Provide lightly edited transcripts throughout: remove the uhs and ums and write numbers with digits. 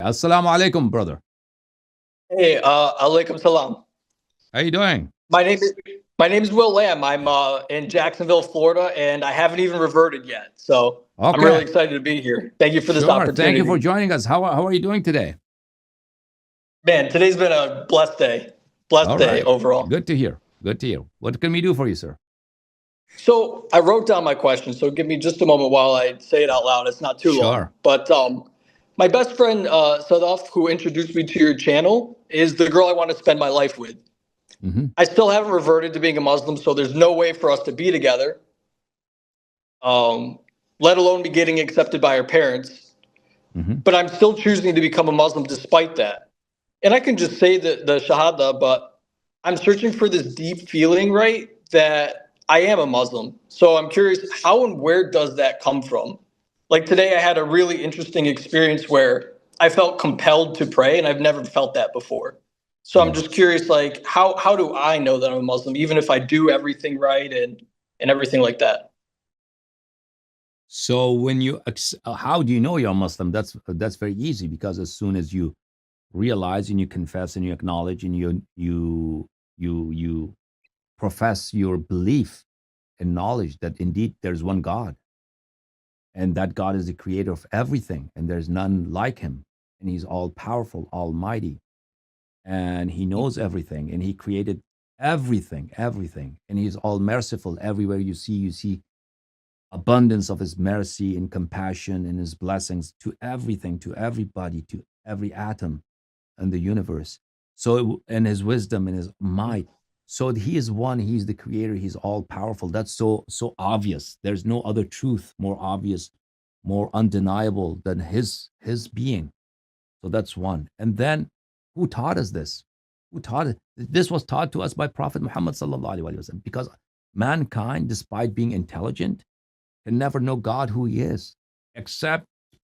Assalamu alaikum, brother. Hey, alaikum salam. How you doing? My name is my name is Will Lamb. I'm in Jacksonville, Florida, and I haven't even reverted yet. So I'm really Okay, excited to be here. Thank you for this sure. Thank you for opportunity. joining us. How are you doing today? Man, today's been a blessed day. Blessed All day right. overall. Good to hear. Good to hear. What can we do for you, sir? So I wrote down my question. So give me just a moment while I say it out loud. It's not too long. Sure. But my best friend Sadaf, who introduced me to your channel, is the girl I want to spend my life with. Mm-hmm. I still haven't reverted to being a Muslim, so there's no way for us to be together. um, let alone be getting accepted by her parents. Mm-hmm. But I'm still choosing to become a Muslim despite that. And I can just say the Shahada, but I'm searching for this deep feeling, right, that I am a Muslim. So I'm curious, how and where does that come from? Like today, I had a really interesting experience where I felt compelled to pray, and I've never felt that before. So I'm Mm. just curious, like, how do I know that I'm a Muslim, even if I do everything right and everything like that? So how do you know you're a Muslim? That's very easy because as soon as you realize and you confess and you acknowledge and you profess your belief and knowledge that indeed there's one God, and that God is the creator of everything and there's none like him, and he's all powerful, almighty, and he knows everything, and he created everything, and he's all merciful. Everywhere you see abundance of his mercy and compassion and his blessings to everything, to everybody, to every atom in the universe. So, and his wisdom and his might. So he is one, he's the creator, he's all powerful. That's so obvious. There's no other truth more obvious, more undeniable than his being. So that's one. And then who taught us this? Who taught it? This was taught to us by Prophet Muhammad sallallahu alaihi wasallam, because mankind, despite being intelligent, can never know God who he is, except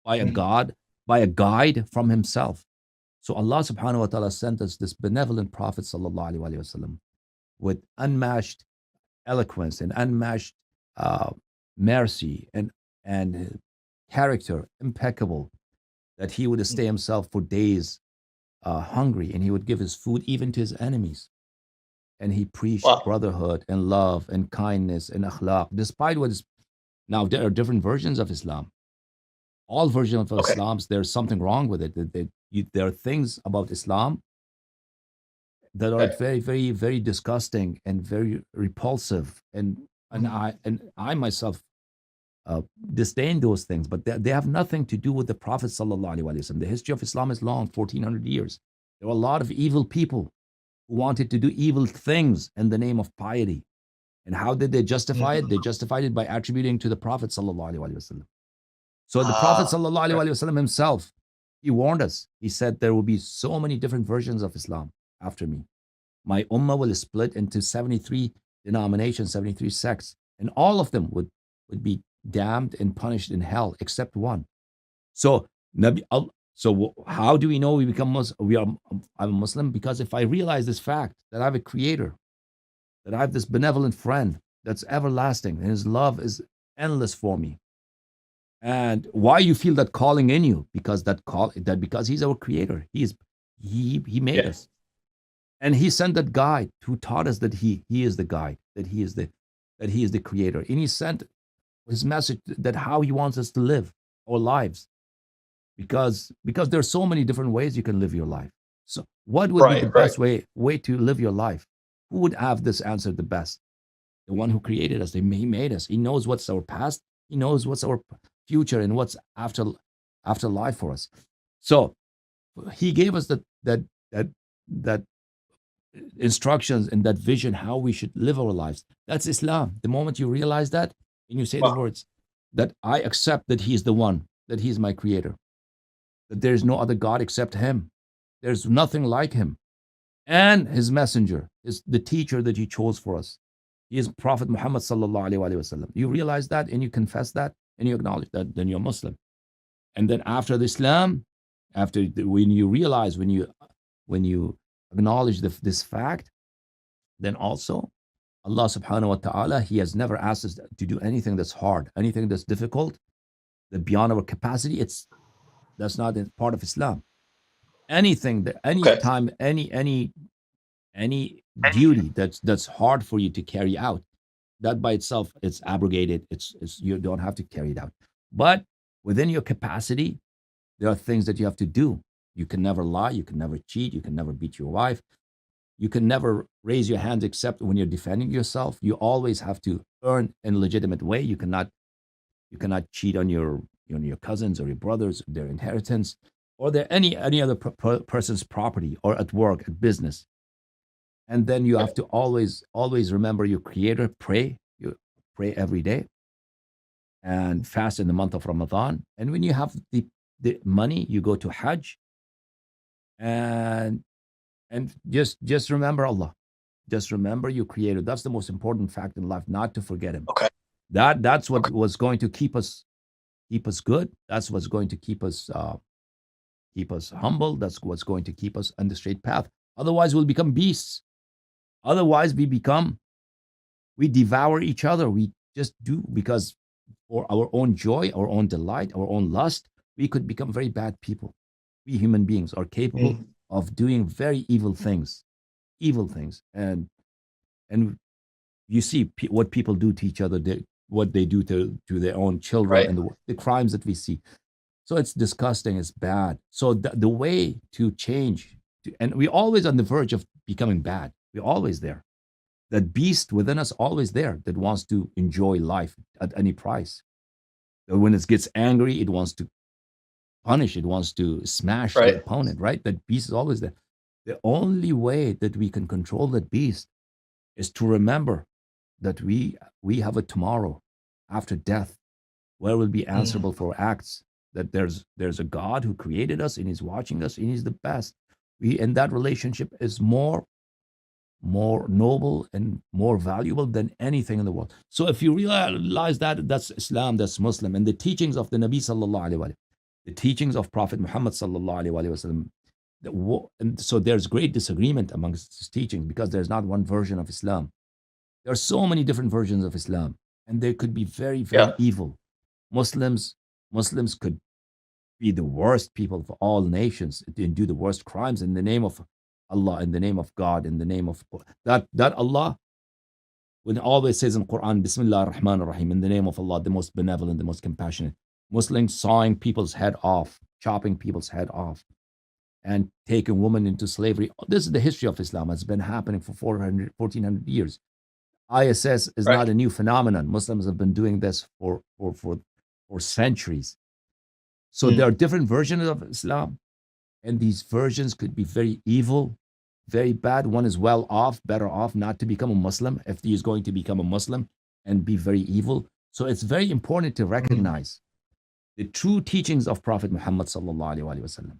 by a God, by a guide from himself. So Allah subhanahu wa ta'ala sent us this benevolent Prophet sallallahu alaihi wasallam with unmatched eloquence and unmatched uh, mercy and character impeccable, that he would stay himself for days hungry, and he would give his food even to his enemies. And he preached Wow. brotherhood and love and kindness and akhlaq, despite what is now there are different versions of Islam. All versions of Okay. Islam, there's something wrong with it. There are things about Islam that are Okay. very disgusting and very repulsive, and I myself disdain those things, but they have nothing to do with the Prophet sallallahu alaihi wasallam. The history of Islam is long, 1400 years. There were a lot of evil people who wanted to do evil things in the name of piety. And how did they justify it? They justified it by attributing to the Prophet sallallahu alaihi wasallam. So the Prophet sallallahu Okay. alaihi wasallam himself, he warned us. He said there will be so many different versions of Islam after me. My ummah will split into 73 denominations, 73 sects, and all of them would be damned and punished in hell except one. So, how do we know we become Muslim? I'm a Muslim because if I realize this fact that I have a creator, that I have this benevolent friend that's everlasting, and his love is endless for me. And why you feel that calling in you? Because because he's our creator. He made Yeah. us. And he sent that guide who taught us that he is the guide, that he is the creator. And he sent his message that how he wants us to live our lives. Because there's so many different ways you can live your life. So what would be the Right. Right. best way to live your life? Who would have this answer the best? The one who created us. He made us. He knows what's our past. He knows what's our future and what's after life for us. So he gave us that instructions and that vision how we should live our lives. That's Islam. The moment you realize that and you say the Wow. words that I accept that he is the one, that he is my creator, that there is no other God except him. There's nothing like him. And his messenger is the teacher that he chose for us. He is Prophet Muhammad sallallahu alaihi wasallam. You realize that and you confess that and you acknowledge that, then you're Muslim. And then after the Islam, when you realize, when you acknowledge this fact, then also Allah subhanahu wa ta'ala, he has never asked us to do anything that's hard, anything that's difficult, that beyond our capacity. That's not part of Islam. Anything that any Okay. time, any duty that's hard for you to carry out, that by itself it's abrogated. It's you don't have to carry it out. But within your capacity, there are things that you have to do. You can never lie, you can never cheat, you can never beat your wife, you can never raise your hands except when you're defending yourself. You always have to earn in a legitimate way. You cannot cheat on your cousins or your brothers, their inheritance, or their any other person's property, or at work, at business. And then you have to always remember your creator. You pray every day, and fast in the month of Ramadan. And when you have the money, you go to Hajj, and just remember Allah. Just remember your creator. That's the most important fact in life, not to forget him. Okay. That's what Okay. was going to keep us good. That's what's going to keep us humble. That's what's going to keep us on the straight path. Otherwise, we'll become beasts. Otherwise, we devour each other. We just do, because for our own joy, our own delight, our own lust, we could become very bad people. We human beings are capable Mm. of doing very evil things, and you see what people do to each other, what they do to their own children, Right. and the crimes that we see. So it's disgusting, it's bad. So the way to change, and we're always on the verge of becoming bad. We're always there. That beast within us always there, that wants to enjoy life at any price. When it gets angry, it wants to punish, it wants to smash the Right. opponent, right? That beast is always there. The only way that we can control that beast is to remember that we have a tomorrow after death, where we'll be Mm. answerable for acts. That there's a God who created us, and He's watching us, and He's the best. We And that relationship is more noble and more valuable than anything in the world. So if you realize that, that's Islam, that's Muslim, and the teachings of the Nabi sallallahu alaihi wasallam, the teachings of Prophet Muhammad sallallahu alaihi wasallam. And so there's great disagreement amongst his teachings, because there's not one version of Islam. There are so many different versions of Islam, and they could be very, very Yeah. evil. Muslims Muslims could be the worst people of all nations and do the worst crimes in the name of Allah, in the name of God, in the name of that Allah, when it always says in Quran, Bismillah ar-Rahman ar-Rahim, in the name of Allah, the most benevolent, the most compassionate. Muslims sawing people's head off, chopping people's head off, and taking women into slavery. This is the history of Islam. It's been happening for 1400 years. ISS is Right. not a new phenomenon. Muslims have been doing this for centuries. So there are Mm. different versions of Islam, and these versions could be very evil, very bad. One is well off, better off not to become a Muslim if he is going to become a Muslim and be very evil. So it's very important to Mm. recognize the true teachings of Prophet Muhammad sallallahu alaihi wasallam,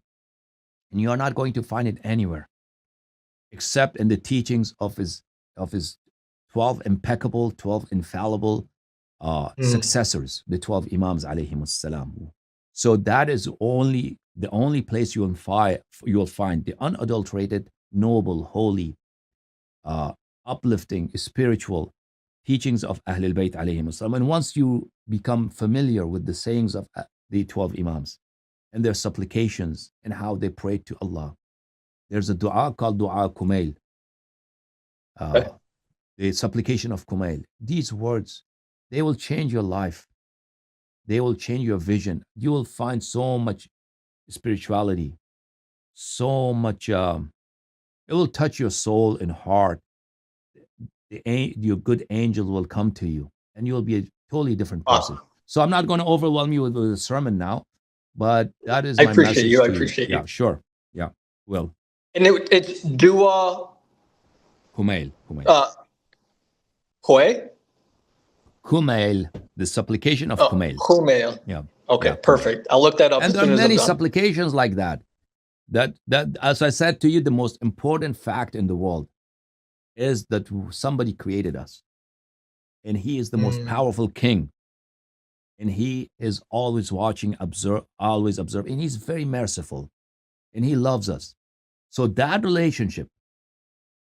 and you are not going to find it anywhere except in the teachings of his 12 impeccable, 12 infallible Mm. successors, the 12 Imams alayhim salam. So that is the only place you will find the unadulterated, noble, holy, uh, uplifting, spiritual teachings of Ahlul Bayt alayhim salam. And once you become familiar with the sayings of the 12 Imams and their supplications and how they prayed to Allah, there's a dua called Dua Kumail, uh, Okay. the supplication of Kumail. These words, they will change your life. They will change your vision. You will find so much spirituality, so much. It will touch your soul and heart. Your good angel will come to you, and you will be a totally different person. Awesome. So I'm not going to overwhelm you with a sermon now, but that is I my appreciate you. message I to you. appreciate Yeah, you. sure. Yeah, well, And it's dua Kumail, uh Hue? Kumail, the supplication of Oh, Kumail. Humail. Yeah, Okay, yeah, Kumail. perfect. I'll look that up And as there are soon as I'm many done. supplications like that. That, as I said to you, the most important fact in the world is that somebody created us, and He is the most Mm. powerful King, and He is always watching, always observe, and He's very merciful, and He loves us. So that relationship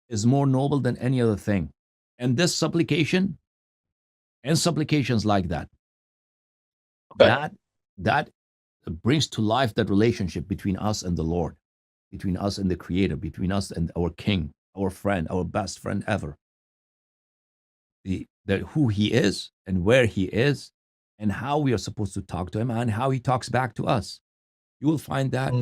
is more noble than any other thing. And this supplication and supplications like that, Okay. that that brings to life that relationship between us and the Lord. between us and the Creator, between us and our King, our friend, our best friend ever. Who He is and where He is and how we are supposed to talk to Him and how He talks back to us. You will find that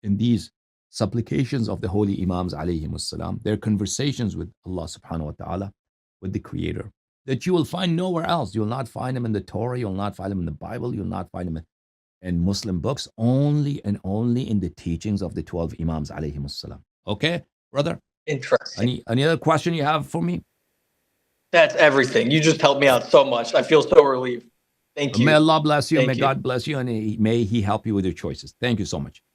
in these supplications of the holy Imams alayhimus salam, their conversations with Allah subhanahu wa ta'ala, with the Creator, that you will find nowhere else. You will not find them in the Torah, you will not find them in the Bible, you will not find them in Muslim books, only and only in the teachings of the 12 Imams alayhimus salam. Okay, brother? Interesting. Any other question you have for me? That's everything. You just helped me out so much. I feel so relieved. Thank you. May Allah bless you. Thank May you. God bless you, and may He help you with your choices. Thank you so much.